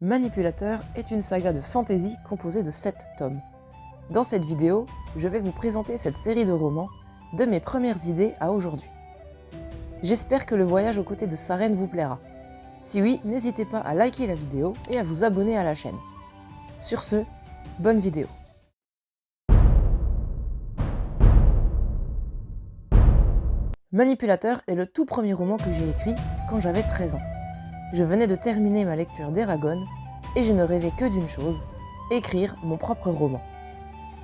Manipulateur est une saga de fantasy composée de 7 tomes. Dans cette vidéo, je vais vous présenter cette série de romans, de mes premières idées à aujourd'hui. J'espère que le voyage aux côtés de Sarene vous plaira. Si oui, n'hésitez pas à liker la vidéo et à vous abonner à la chaîne. Sur ce, bonne vidéo. Manipulateur est le tout premier roman que j'ai écrit quand j'avais 13 ans. Je venais de terminer ma lecture d'Eragon et je ne rêvais que d'une chose, écrire mon propre roman.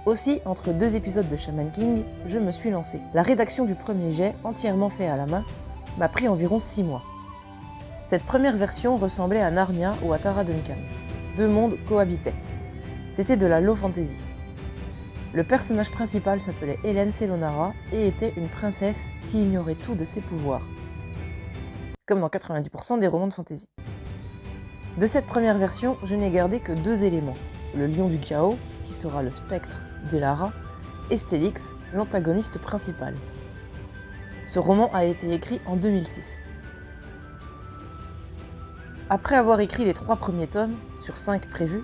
Aussi, entre 2 épisodes de Shaman King, je me suis lancé. La rédaction du premier jet, entièrement fait à la main, m'a pris environ 6 mois. Cette première version ressemblait à Narnia ou à Tara Duncan. 2 mondes cohabitaient. C'était de la low fantasy. Le personnage principal s'appelait Hélène Selonara et était une princesse qui ignorait tout de ses pouvoirs. Comme dans 90% des romans de fantasy. De cette première version, je n'ai gardé que 2 éléments. Le lion du chaos, qui sera le spectre d'Elara, et Stélix, l'antagoniste principal. Ce roman a été écrit en 2006. Après avoir écrit les 3 premiers tomes, sur 5 prévus,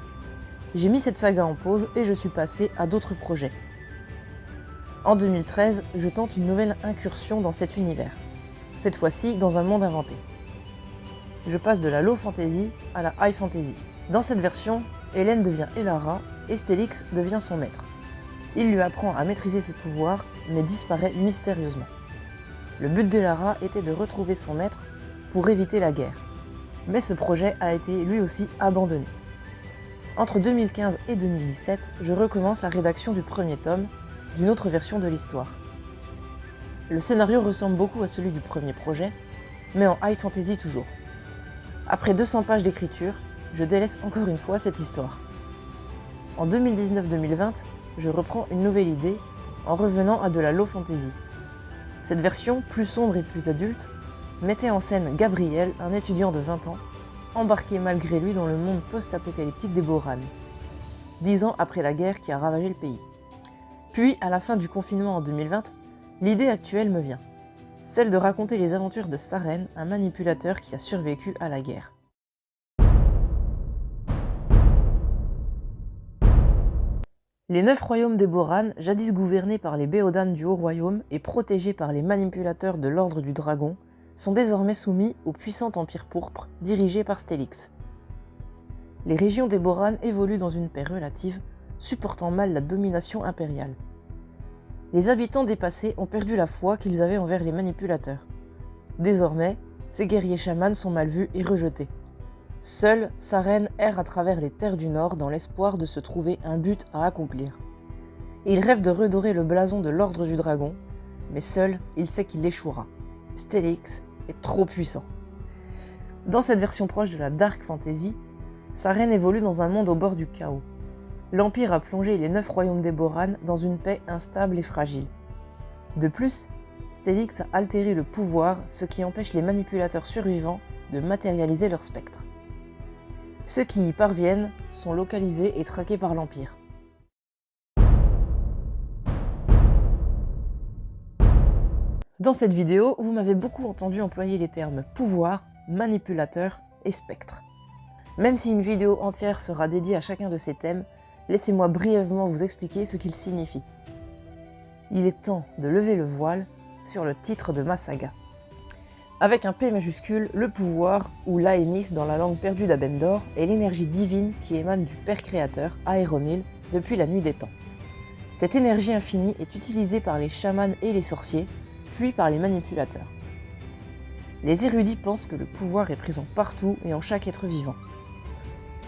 j'ai mis cette saga en pause et je suis passé à d'autres projets. En 2013, je tente une nouvelle incursion dans cet univers, cette fois-ci dans un monde inventé. Je passe de la low fantasy à la high fantasy. Dans cette version, Hélène devient Elara et Stélix devient son maître. Il lui apprend à maîtriser ses pouvoirs, mais disparaît mystérieusement. Le but d'Elara était de retrouver son maître pour éviter la guerre. Mais ce projet a été lui aussi abandonné. Entre 2015 et 2017, je recommence la rédaction du premier tome, d'une autre version de l'histoire. Le scénario ressemble beaucoup à celui du premier projet, mais en high fantasy toujours. Après 200 pages d'écriture, je délaisse encore une fois cette histoire. En 2019-2020, je reprends une nouvelle idée en revenant à de la low fantasy. Cette version, plus sombre et plus adulte, mettait en scène Gabriel, un étudiant de 20 ans, embarqué malgré lui dans le monde post-apocalyptique des Boran, 10 ans après la guerre qui a ravagé le pays. Puis, à la fin du confinement en 2020, l'idée actuelle me vient, celle de raconter les aventures de Sarene, un manipulateur qui a survécu à la guerre. Les 9 royaumes des Boran, jadis gouvernés par les Béodan du Haut-Royaume et protégés par les manipulateurs de l'Ordre du Dragon, sont désormais soumis au puissant empire pourpre dirigé par Stélix. Les régions des Boran évoluent dans une paix relative, supportant mal la domination impériale. Les habitants dépassés ont perdu la foi qu'ils avaient envers les manipulateurs. Désormais, ces guerriers chamans sont mal vus et rejetés. Seule Sarene erre à travers les terres du Nord dans l'espoir de se trouver un but à accomplir. Il rêve de redorer le blason de l'Ordre du Dragon, mais seul, il sait qu'il échouera. Stélix est trop puissant. Dans cette version proche de la dark fantasy, Sarene évolue dans un monde au bord du chaos. L'Empire a plongé les 9 royaumes des Boran dans une paix instable et fragile. De plus, Stélix a altéré le pouvoir, ce qui empêche les manipulateurs survivants de matérialiser leur spectre. Ceux qui y parviennent sont localisés et traqués par l'Empire. Dans cette vidéo, vous m'avez beaucoup entendu employer les termes pouvoir, manipulateur et spectre. Même si une vidéo entière sera dédiée à chacun de ces thèmes, laissez-moi brièvement vous expliquer ce qu'ils signifient. Il est temps de lever le voile sur le titre de ma saga. Avec un P majuscule, le pouvoir, ou l'Aémis dans la langue perdue d'Abendor, est l'énergie divine qui émane du Père Créateur, Aéronil, depuis la nuit des temps. Cette énergie infinie est utilisée par les chamans et les sorciers, puis par les manipulateurs. Les érudits pensent que le pouvoir est présent partout et en chaque être vivant.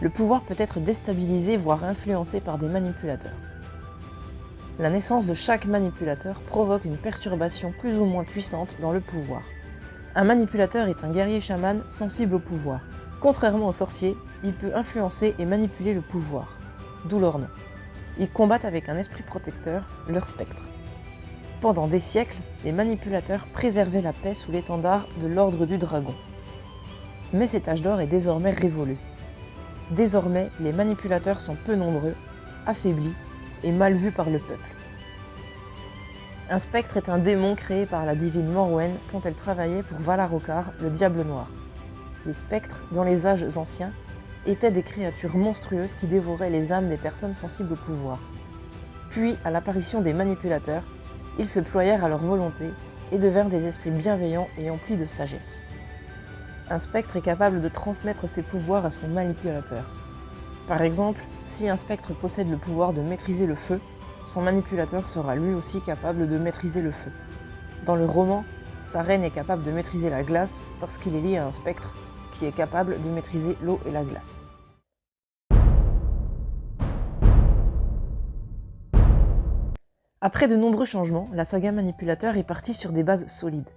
Le pouvoir peut être déstabilisé, voire influencé par des manipulateurs. La naissance de chaque manipulateur provoque une perturbation plus ou moins puissante dans le pouvoir. Un manipulateur est un guerrier chaman sensible au pouvoir. Contrairement aux sorciers, il peut influencer et manipuler le pouvoir, d'où leur nom. Ils combattent avec un esprit protecteur, leur spectre. Pendant des siècles, les manipulateurs préservaient la paix sous l'étendard de l'Ordre du Dragon. Mais cet âge d'or est désormais révolu. Désormais, les manipulateurs sont peu nombreux, affaiblis et mal vus par le peuple. Un spectre est un démon créé par la divine Morwen quand elle travaillait pour Valarokar, le Diable Noir. Les spectres, dans les âges anciens, étaient des créatures monstrueuses qui dévoraient les âmes des personnes sensibles au pouvoir. Puis, à l'apparition des manipulateurs, ils se ployèrent à leur volonté et devinrent des esprits bienveillants et emplis de sagesse. Un spectre est capable de transmettre ses pouvoirs à son manipulateur. Par exemple, si un spectre possède le pouvoir de maîtriser le feu, son manipulateur sera lui aussi capable de maîtriser le feu. Dans le roman, Saren est capable de maîtriser la glace parce qu'il est lié à un spectre qui est capable de maîtriser l'eau et la glace. Après de nombreux changements, la saga Manipulateur est partie sur des bases solides.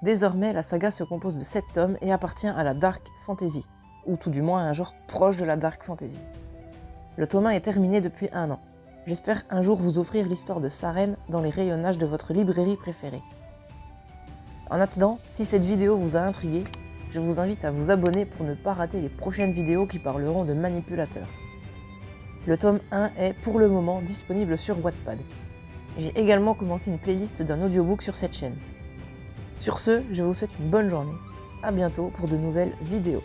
Désormais, la saga se compose de 7 tomes et appartient à la Dark Fantasy, ou tout du moins à un genre proche de la Dark Fantasy. Le tome 1 est terminé depuis 1 an. J'espère un jour vous offrir l'histoire de Saren dans les rayonnages de votre librairie préférée. En attendant, si cette vidéo vous a intrigué, je vous invite à vous abonner pour ne pas rater les prochaines vidéos qui parleront de manipulateurs. Le tome 1 est pour le moment disponible sur Wattpad. J'ai également commencé une playlist d'un audiobook sur cette chaîne. Sur ce, je vous souhaite une bonne journée. À bientôt pour de nouvelles vidéos.